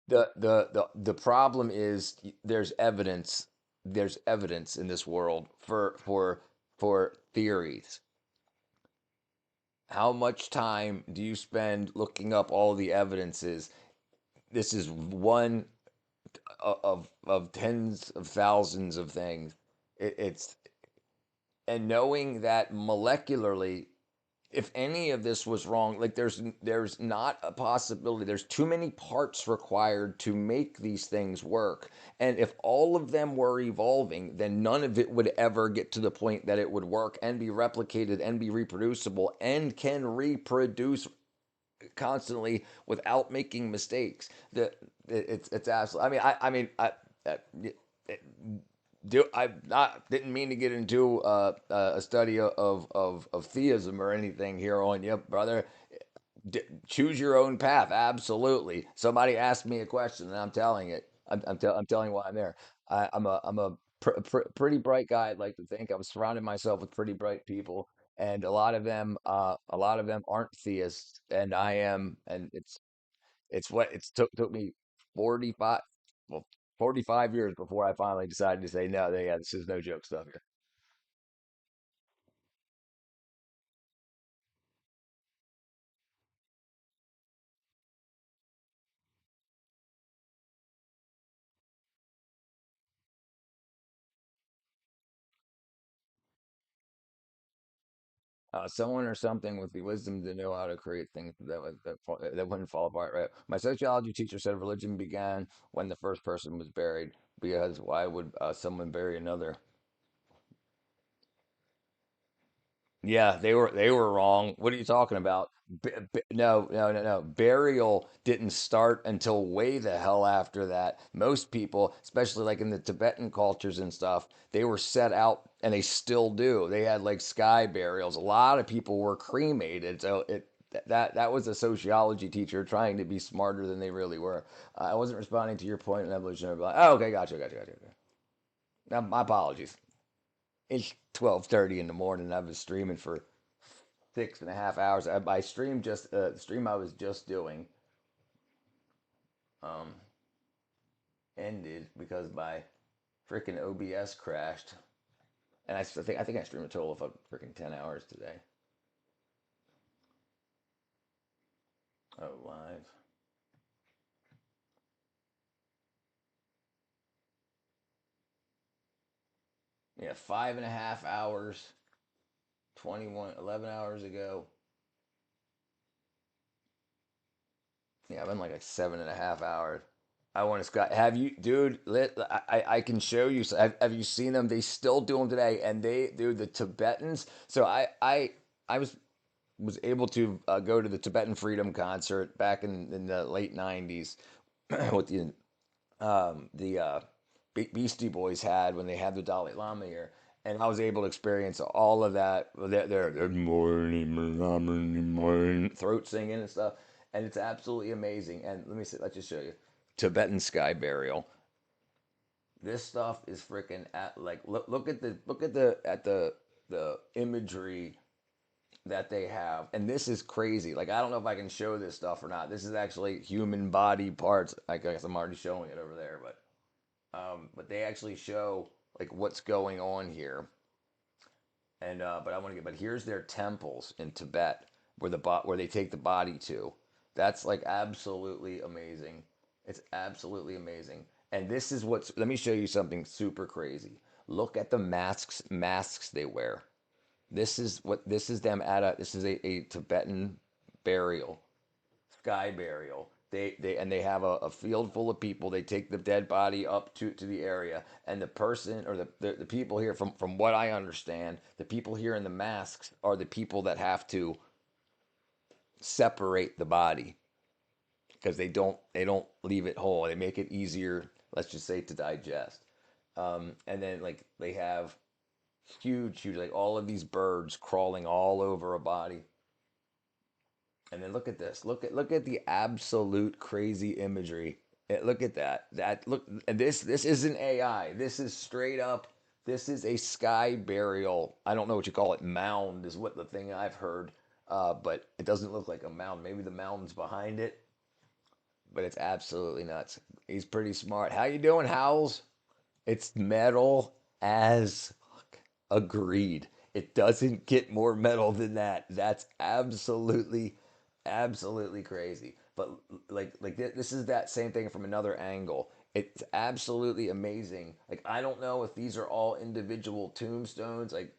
The problem is there's evidence in this world for theories. How much time do you spend looking up all the evidences? This is one of tens of thousands of things. It's and knowing that molecularly, if any of this was wrong, like there's not a possibility. There's too many parts required to make these things work. And if all of them were evolving, then none of it would ever get to the point that it would work and be replicated and be reproducible and can reproduce constantly without making mistakes. It's absolutely. I not didn't mean to get into a study of theism or anything here on you, brother. Choose your own path. Absolutely. Somebody asked me a question, and I'm telling it. I'm telling why I'm there. I'm a pretty bright guy. I'd like to think I'm surrounding myself with pretty bright people, and a lot of them aren't theists, and I am, and it's what it's took me 45, well, 45 years before I finally decided to say no. Yeah, this is no joke stuff here. Someone or something with the wisdom to know how to create things that wouldn't fall apart. Right. My sociology teacher said religion began when the first person was buried. Because why would someone bury another? Yeah, they were wrong. What are you talking about? No, no, no, no. Burial didn't start until way the hell after that. Most people, especially like in the Tibetan cultures and stuff, they were set out, and they still do. They had like sky burials. A lot of people were cremated. So that was a sociology teacher trying to be smarter than they really were. I wasn't responding to your point in evolution. Oh, okay, gotcha, gotcha, gotcha. Okay. Now, my apologies. It's 12:30 in the morning. I've been streaming for 6.5 hours. I streamed just the stream I was just doing um, ended because my freaking OBS crashed, and I think I streamed a total of freaking 10 hours today. Oh, live. Yeah, 5.5 hours, 11 hours ago. Yeah, I've been like 7.5 hours. I want to Scott. Have you, dude? I can show you. Have you seen them? They still do them today, and dude, the Tibetans. So I was able to go to the Tibetan Freedom concert back in the late '90s with the Beastie Boys had when they had the Dalai Lama here, and I was able to experience all of that. Their morning throat singing and stuff, and it's absolutely amazing. And let me see, let's just show you Tibetan sky burial. This stuff is freaking at like look at the imagery that they have, and this is crazy. Like I don't know if I can show this stuff or not. This is actually human body parts. I guess I'm already showing it over there, but they actually show like what's going on here. And but I want to get but here's their temples in Tibet where they take the body to. That's like absolutely amazing. It's absolutely amazing. And this is what's let me show you something super crazy. Look at the masks they wear. This is them at a this is a Tibetan burial, sky burial. They have a field full of people. They take the dead body up to the area, and the person or the people here, from what I understand, the people here in the masks are the people that have to separate the body because they don't leave it whole. They make it easier, let's just say, to digest. And then like they have huge like all of these birds crawling all over a body. And then look at this. Look at the absolute crazy imagery. Look at that. That look. And this isn't AI. This is straight up. This is a sky burial. I don't know what you call it. Mound is what the thing I've heard. But it doesn't look like a mound. Maybe the mound's behind it. But it's absolutely nuts. He's pretty smart. How you doing, Howls? It's metal as fuck. Agreed. It doesn't get more metal than that. That's absolutely crazy. But this is that same thing from another angle. It's absolutely amazing. Like I don't know if these are all individual tombstones. Like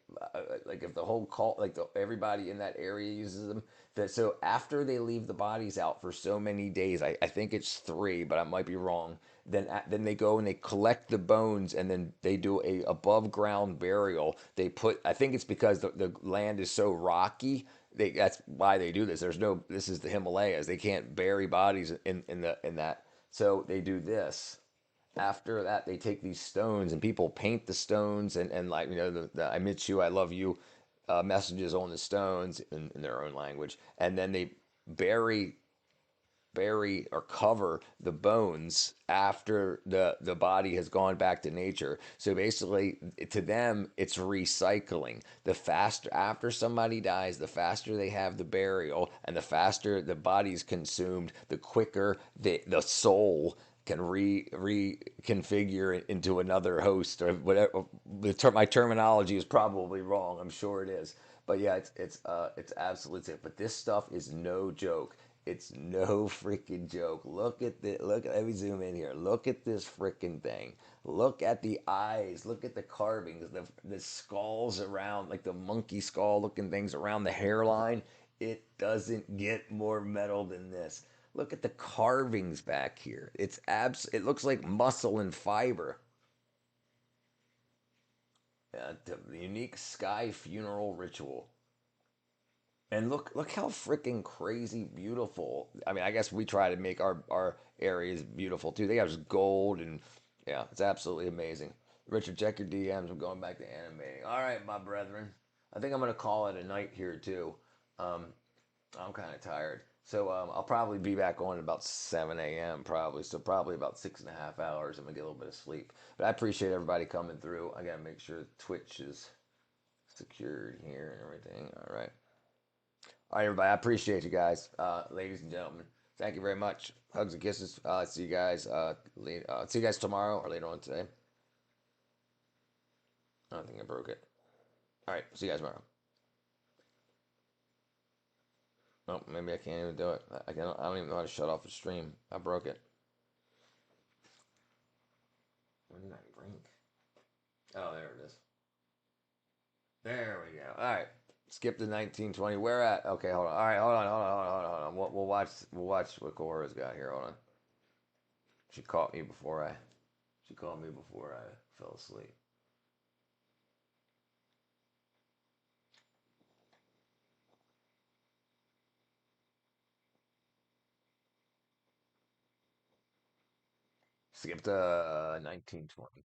if the whole cult, everybody in that area uses them. So after they leave the bodies out for so many days, I think it's 3, but I might be wrong. Then they go and they collect the bones, and then they do a above ground burial. They put, I think it's because the land is so rocky. That's why they do this. This is the Himalayas. They can't bury bodies in that. So they do this. After that, they take these stones and people paint the stones, and like the I miss you, I love you messages on the stones in their own language, and then they bury or cover the bones after the body has gone back to nature. So basically, to them, it's recycling. The faster after somebody dies, the faster they have the burial, and the faster the body's consumed, the quicker the soul can reconfigure into another host or whatever. My terminology is probably wrong. I'm sure it is, but yeah, it's absolutely sick. But this stuff is no joke. It's no freaking joke. Look at the look. Let me zoom in here. Look at this freaking thing. Look at the eyes. Look at the carvings. The skulls around, like the monkey skull looking things around the hairline. It doesn't get more metal than this. Look at the carvings back here. It looks like muscle and fiber. The unique sky funeral ritual. And look how freaking crazy beautiful. I mean, I guess we try to make our areas beautiful too. They have just gold and yeah, it's absolutely amazing. Richard, check your DMs. I'm going back to animating. All right, my brethren. I think I'm gonna call it a night here too. Um, I'm kind of tired. So I'll probably be back on at about 7 a.m. probably. So probably about 6.5 hours. I'm gonna get a little bit of sleep. But I appreciate everybody coming through. I gotta make sure Twitch is secured here and everything. All right. All right, everybody. I appreciate you guys, ladies and gentlemen. Thank you very much. Hugs and kisses. See you guys. See you guys tomorrow or later on today. I don't think I broke it. All right. See you guys tomorrow. Oh, maybe I can't even do it. I don't even know how to shut off the stream. I broke it. When did I break? Oh, there it is. There we go. All right. Skip the 1920. Where at? Okay, hold on. All right, hold on. We'll watch. We'll watch what Cora's got here. Hold on. She caught me before I. She called me before I fell asleep. Skip to 1920.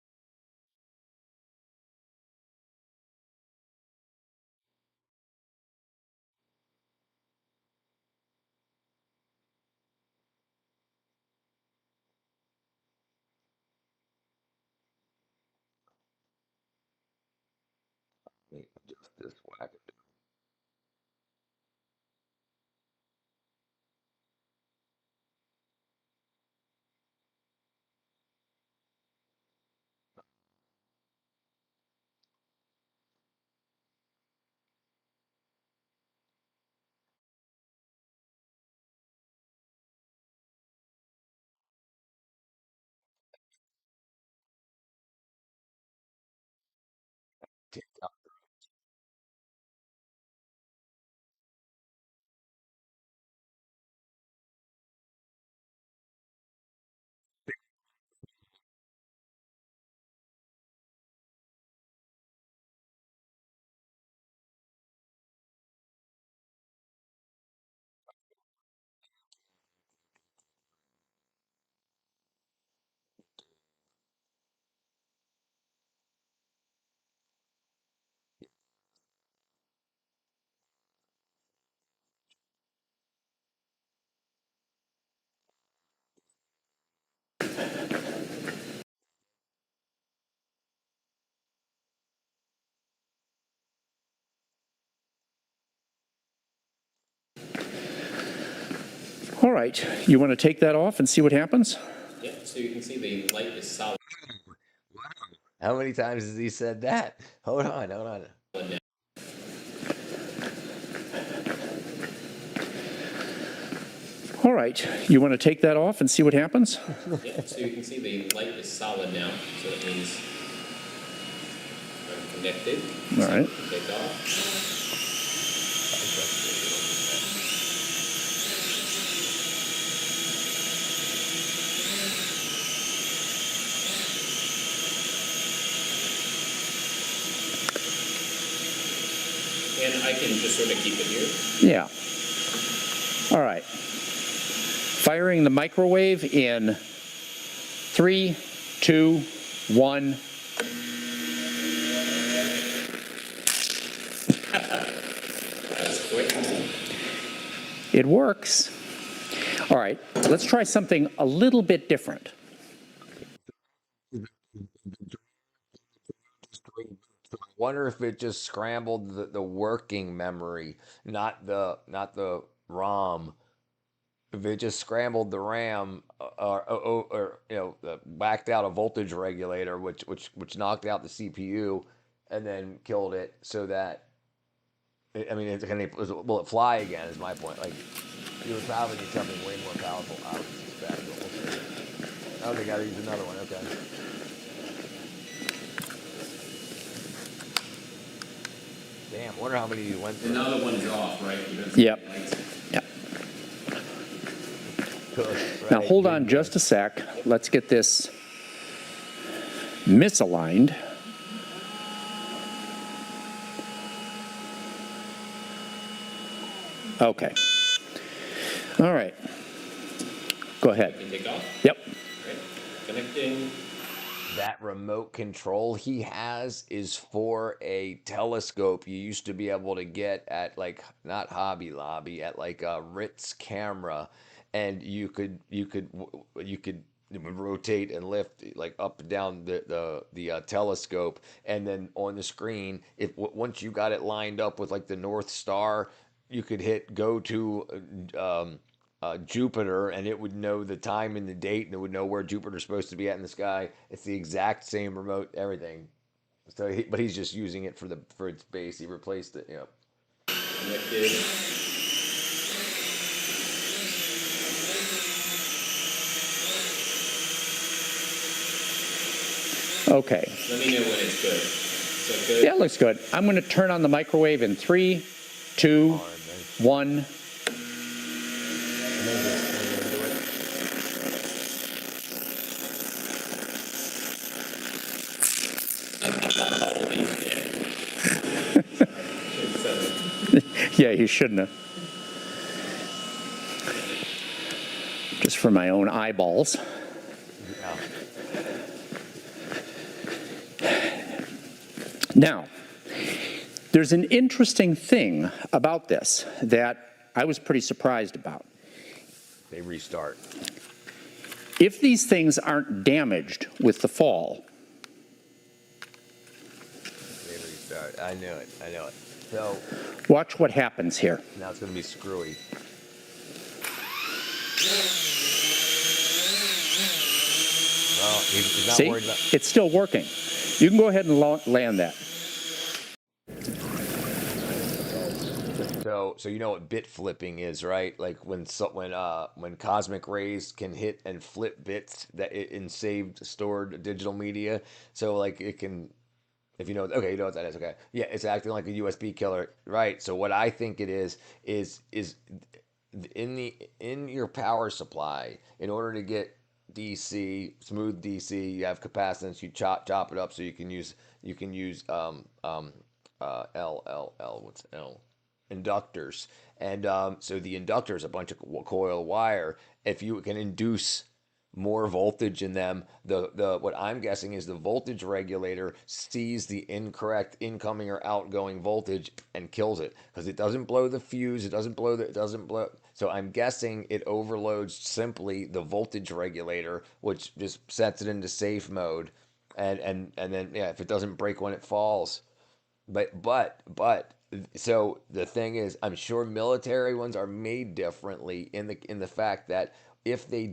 Just this whack. All right, you want to take that off and see what happens? Yeah, so you can see the light is solid Wow. How many times has he said that? Hold on. now. All right, you want to take that off and see what happens? Yeah, so you can see the light is solid now, so it means I'm connected. All right. So take off. And I can just sort of keep it here. Yeah. All right. Firing the microwave in 3, 2, 1. That's quick. It works. All right, let's try something a little bit different. I wonder if it just scrambled the working memory, not the ROM. If it just scrambled the RAM, or whacked out a voltage regulator, which knocked out the CPU, and then killed it, so that I mean, will it fly again? Is my point. Like, you would probably need something way more powerful, I would suspect. But we'll see. Oh, they got to use another one. Okay. Damn, wonder how many you went through. Another one's off, right? Yep. Yep. Right. Now hold on just a sec. Let's get this misaligned. Okay. All right. Go ahead. Can take off. Yep. Right. Connecting. That remote control he has is for a telescope you used to be able to get at, like, not Hobby Lobby, at like a Ritz Camera, and you could rotate and lift, like, up and down the telescope, and then on the screen, if once you got it lined up with, like, the North Star, you could hit go to Jupiter, and it would know the time and the date, and it would know where Jupiter's supposed to be at in the sky. It's the exact same remote, everything. So, but he's just using it for its base. He replaced it. Connected. Okay. Let me know when it's good. So good. Yeah, it looks good. I'm going to turn on the microwave in 3, 2, 1. Yeah, you shouldn't have. Just for my own eyeballs. Now, there's an interesting thing about this that I was pretty surprised about. They restart. If these things aren't damaged with the fall, They restart. I knew it. So watch what happens here. now it's going to be screwy. Well, he's not See, worried about. it's still working. You can go ahead and land that. So you know what bit flipping is, right? Like when cosmic rays can hit and flip bits in saved stored digital media. So, like, it can, if you know, okay, you know what that is. Okay, yeah, it's acting like a USB killer, right? So what I think it is in your power supply, in order to get DC, smooth DC, you have capacitance. You chop it up so you can use what's L, inductors. And so the inductor is a bunch of coil wire. If you can induce more voltage in them, the what I'm guessing is the voltage regulator sees the incorrect incoming or outgoing voltage and kills it, because it doesn't blow the fuse, it doesn't blow. So I'm guessing it overloads simply the voltage regulator, which just sets it into safe mode, and then, yeah, if it doesn't break when it falls. But so the thing is, I'm sure military ones are made differently in the fact that if they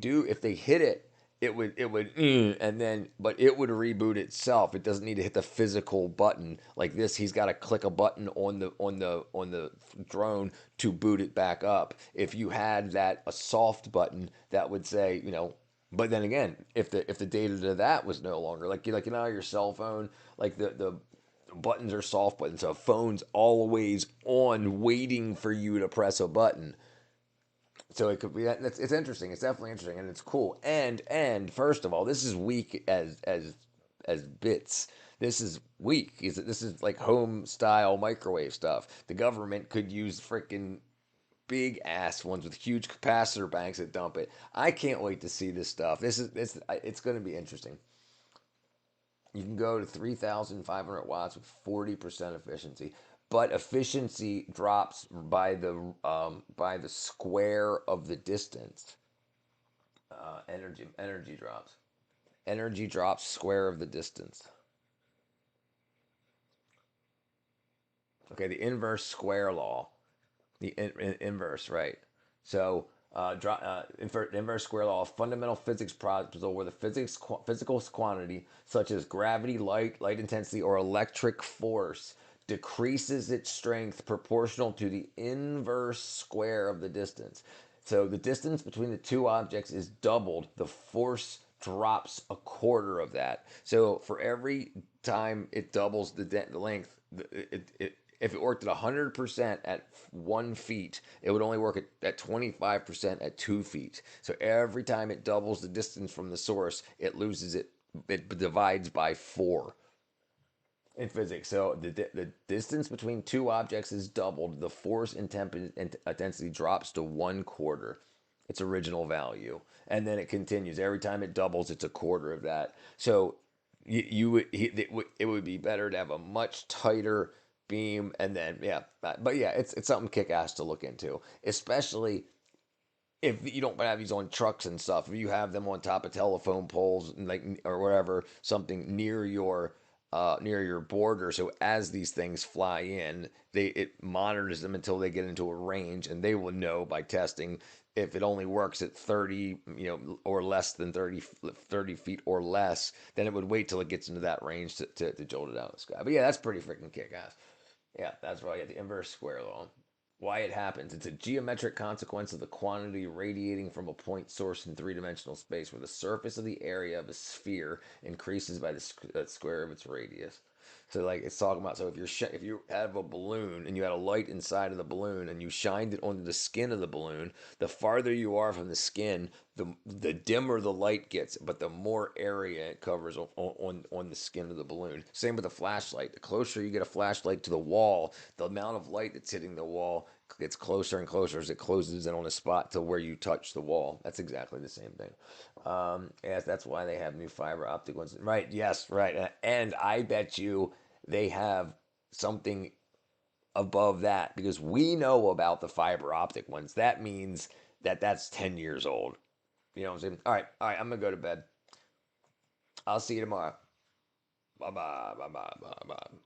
hit it and then but it would reboot itself. It doesn't need to hit the physical button like this. He's got to click a button on the drone to boot it back up. If you had that a soft button that would say, but then again, if the data to that was no longer like your cell phone, like the buttons are soft buttons, so a phone's always on waiting for you to press a button. So it could be that. It's interesting. It's definitely interesting, and it's cool. And first of all, this is weak as bits. This is weak. This is like home style microwave stuff. The government could use freaking big ass ones with huge capacitor banks that dump it. I can't wait to see this stuff. It's going to be interesting. You can go to 3,500 watts with 40% efficiency, but efficiency drops by the square of the distance. Energy drops. Energy drops square of the distance. Okay, the inverse square law. The inverse, right? So, inverse square law of fundamental physics principle, where the physical quantity, such as gravity, light intensity, or electric force, decreases its strength proportional to the inverse square of the distance. So the distance between the two objects is doubled. The force drops a quarter of that. So for every time it doubles the length, if it worked at 100% at 1 feet, it would only work at 25% at 2 feet. So every time it doubles the distance from the source, it divides by four in physics. So the distance between two objects is doubled. The force intensity drops to 1/4 its original value, and then it continues. Every time it doubles, it's a quarter of that. So it would be better to have a much tighter beam, and then yeah, but yeah, it's something kick ass to look into, especially if you don't have these on trucks and stuff. If you have them on top of telephone poles and like or wherever, something near your border, so as these things fly in, it monitors them until they get into a range, and they will know by testing if it only works at 30, or less than 30 feet or less. Then it would wait till it gets into that range to jolt it out of the sky. But yeah, that's pretty freaking kick ass. Yeah, that's why you have the inverse square law. Why it happens. It's a geometric consequence of the quantity radiating from a point source in three-dimensional space, where the surface of the area of a sphere increases by the square of its radius. So like it's talking about, so if you have a balloon and you had a light inside of the balloon and you shined it onto the skin of the balloon, the farther you are from the skin, the dimmer the light gets, but the more area it covers on the skin of the balloon. Same with a flashlight. The closer you get a flashlight to the wall, the amount of light that's hitting the wall gets closer and closer as it closes in on a spot to where you touch the wall. That's exactly the same thing. Yes, that's why they have new fiber optic ones. Right? Yes, right. And I bet you they have something above that, because we know about the fiber optic ones. That means that's 10 years old. You know what I'm saying? All right. I'm gonna go to bed. I'll see you tomorrow. Bye bye. Bye bye. Bye bye.